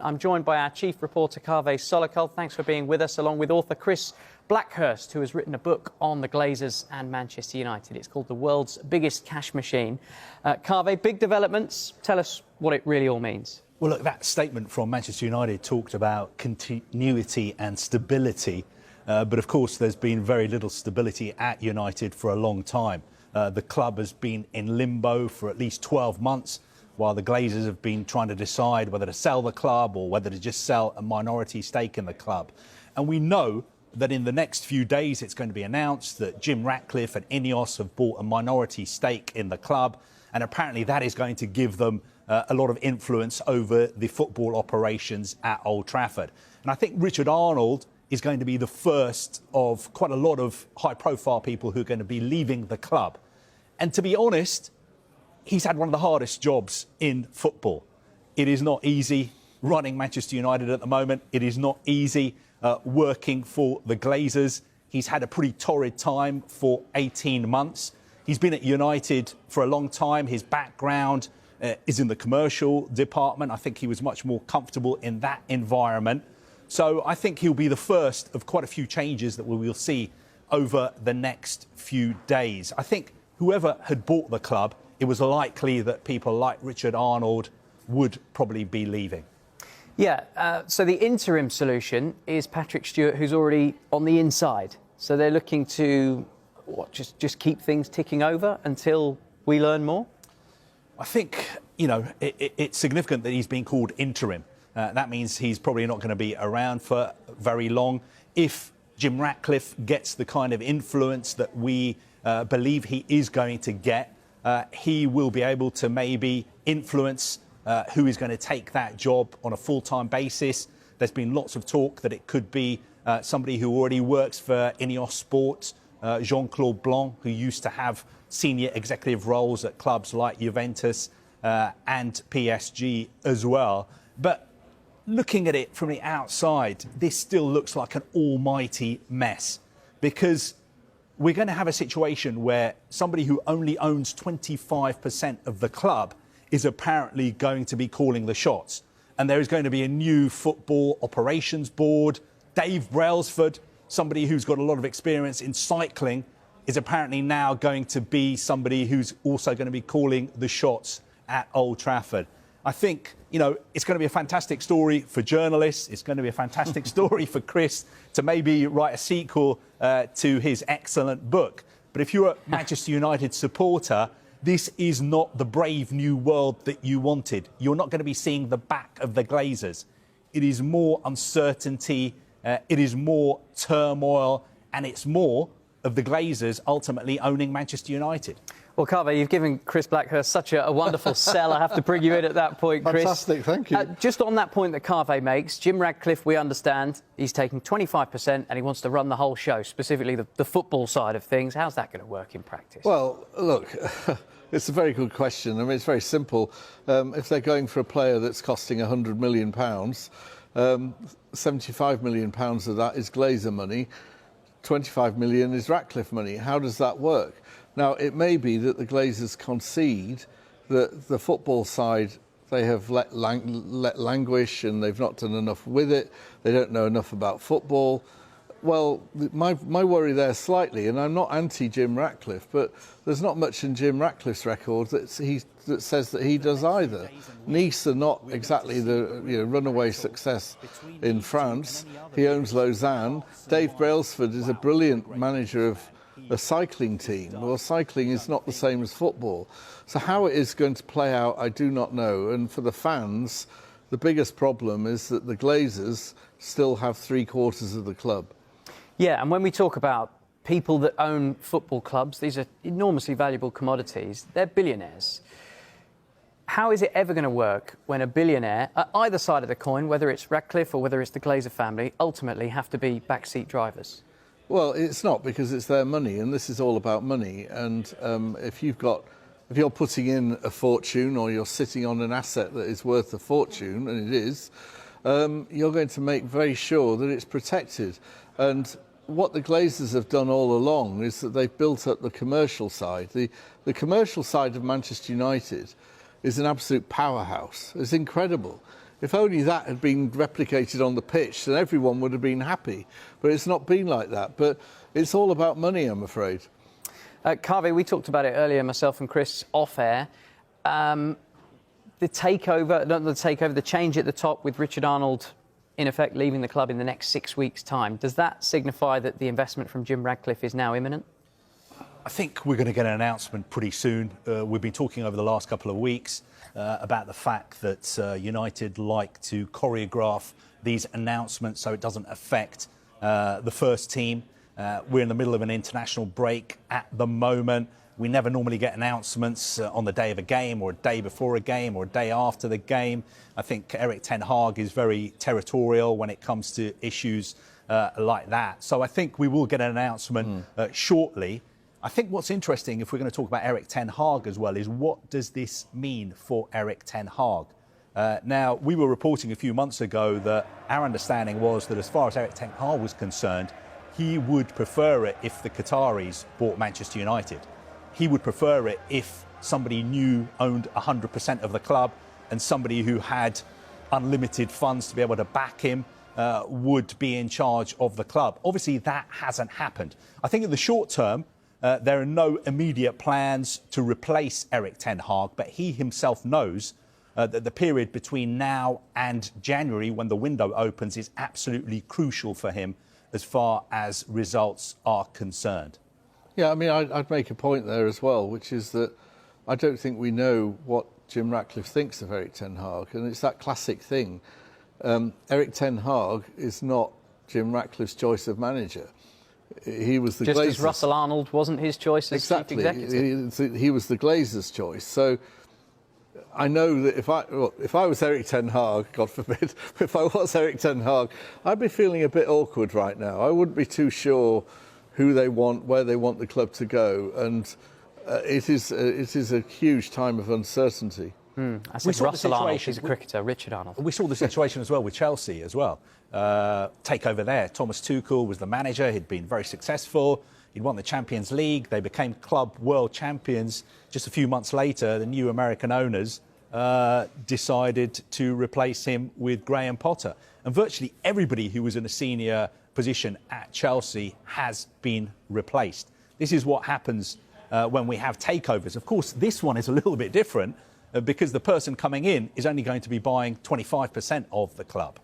I'm joined by our chief reporter, Kaveh Solokol. Thanks for being with us, along with author Chris Blackhurst, who has written a book on the Glazers and Manchester United. It's called The World's Biggest Cash Machine. Kaveh, big developments. Tell us what it really all means. Well, look, that statement from Manchester United talked about continuity and stability. But of course, there's been very little stability at United for a long time. The club has been in limbo for at least 12 months, while the Glazers have been trying to decide whether to sell the club or whether to just sell a minority stake in the club. And we know that in the next few days it's going to be announced that Jim Ratcliffe and Ineos have bought a minority stake in the club, and apparently that is going to give them a lot of influence over the football operations at Old Trafford. And I think Richard Arnold is going to be the first of quite a lot of high-profile people who are going to be leaving the club. And to be honest, he's had one of the hardest jobs in football. It is not easy running Manchester United at the moment. It is not easy working for the Glazers. He's had a pretty torrid time for 18 months. He's been at United for a long time. His background is in the commercial department. I think he was much more comfortable in that environment. So I think he'll be the first of quite a few changes that we will see over the next few days. I think whoever had bought the club, it was likely that people like Richard Arnold would probably be leaving. Yeah, so the interim solution is Patrick Stewart, who's already on the inside. So they're looking to, just keep things ticking over until we learn more? I think, it's significant that he's been called interim. That means he's probably not going to be around for very long. If Jim Ratcliffe gets the kind of influence that we believe he is going to get, he will be able to maybe influence who is going to take that job on a full-time basis. There's been lots of talk that it could be somebody who already works for Ineos Sports, Jean-Claude Blanc, who used to have senior executive roles at clubs like Juventus and PSG as well. But looking at it from the outside, this still looks like an almighty mess, because we're going to have a situation where somebody who only owns 25% of the club is apparently going to be calling the shots. And there is going to be a new football operations board. Dave Brailsford, somebody who's got a lot of experience in cycling, is apparently now going to be somebody who's also going to be calling the shots at Old Trafford. I think, it's going to be a fantastic story for journalists. It's going to be a fantastic story for Chris to maybe write a sequel to his excellent book. But if you're a Manchester United supporter, this is not the brave new world that you wanted. You're not going to be seeing the back of the Glazers. It is more uncertainty, it is more turmoil, and it's more of the Glazers ultimately owning Manchester United. Well, Kaveh, you've given Chris Blackhurst such a wonderful sell. I have to bring you in at that point, Chris. Fantastic, thank you. Just on that point that Kaveh makes, Jim Ratcliffe, we understand, he's taking 25% and he wants to run the whole show, specifically the football side of things. How's that going to work in practice? Well, look, it's a very good question. I mean, it's very simple. If they're going for a player that's costing £100 million, £75 million of that is Glazer money, 25 million is Ratcliffe money. How does that work? Now, it may be that the Glazers concede that the football side they have let languish and they've not done enough with it. They don't know enough about football. Well, my worry there slightly, and I'm not anti-Jim Ratcliffe, but there's not much in Jim Ratcliffe's record that says that he does either. Nice are not exactly the runaway success in France. He owns Lausanne. Dave Brailsford is a brilliant manager of a cycling team. Well, cycling is not the same as football. So how it is going to play out, I do not know. And for the fans, the biggest problem is that the Glazers still have 3/4 of the club. Yeah, and when we talk about people that own football clubs, these are enormously valuable commodities. They're billionaires. How is it ever going to work when a billionaire, at either side of the coin, whether it's Ratcliffe or whether it's the Glazer family, ultimately have to be backseat drivers? Well, it's not, because it's their money, and this is all about money. And if you're putting in a fortune, or you're sitting on an asset that is worth a fortune, and it is, you're going to make very sure that it's protected. And what the Glazers have done all along is that they've built up the commercial side. The commercial side of Manchester United is an absolute powerhouse. It's incredible. If only that had been replicated on the pitch, then everyone would have been happy. But it's not been like that. But it's all about money, I'm afraid. Carvey, we talked about it earlier, myself and Chris, off air. The change at the top with Richard Arnold, in effect, leaving the club in the next 6 weeks' time. Does that signify that the investment from Jim Ratcliffe is now imminent? I think we're going to get an announcement pretty soon. We've been talking over the last couple of weeks about the fact that United like to choreograph these announcements so it doesn't affect the first team. We're in the middle of an international break at the moment. We never normally get announcements on the day of a game or a day before a game or a day after the game. I think Erik ten Hag is very territorial when it comes to issues like that. So I think we will get an announcement shortly. I think what's interesting, if we're going to talk about Erik ten Hag as well, is what does this mean for Erik ten Hag? Now, we were reporting a few months ago that our understanding was that as far as Erik ten Hag was concerned, he would prefer it if the Qataris bought Manchester United. He would prefer it if somebody new owned 100% of the club and somebody who had unlimited funds to be able to back him would be in charge of the club. Obviously, that hasn't happened. I think in the short term, there are no immediate plans to replace Erik ten Hag, but he himself knows that the period between now and January, when the window opens, is absolutely crucial for him as far as results are concerned. Yeah, I mean, I'd make a point there as well, which is that I don't think we know what Jim Ratcliffe thinks of Erik ten Hag, and it's that classic thing. Erik ten Hag is not Jim Ratcliffe's choice of manager. He was the Just Glazers. as Russell Arnold wasn't his choice as chief executive. He was the Glazers' choice. So I know that if I was Erik ten Hag, God forbid, if I was Erik ten Hag, I'd be feeling a bit awkward right now. I wouldn't be too sure who they want, where they want the club to go, and it is a huge time of uncertainty. I said Russell Arnold, he's a cricketer, Richard Arnold. We saw the situation as well with Chelsea as well. Takeover there. Thomas Tuchel was the manager. He'd been very successful. He'd won the Champions League. They became club world champions. Just a few months later, the new American owners decided to replace him with Graham Potter. And virtually everybody who was in a senior position at Chelsea has been replaced. This is what happens when we have takeovers. Of course, this one is a little bit different because the person coming in is only going to be buying 25% of the club.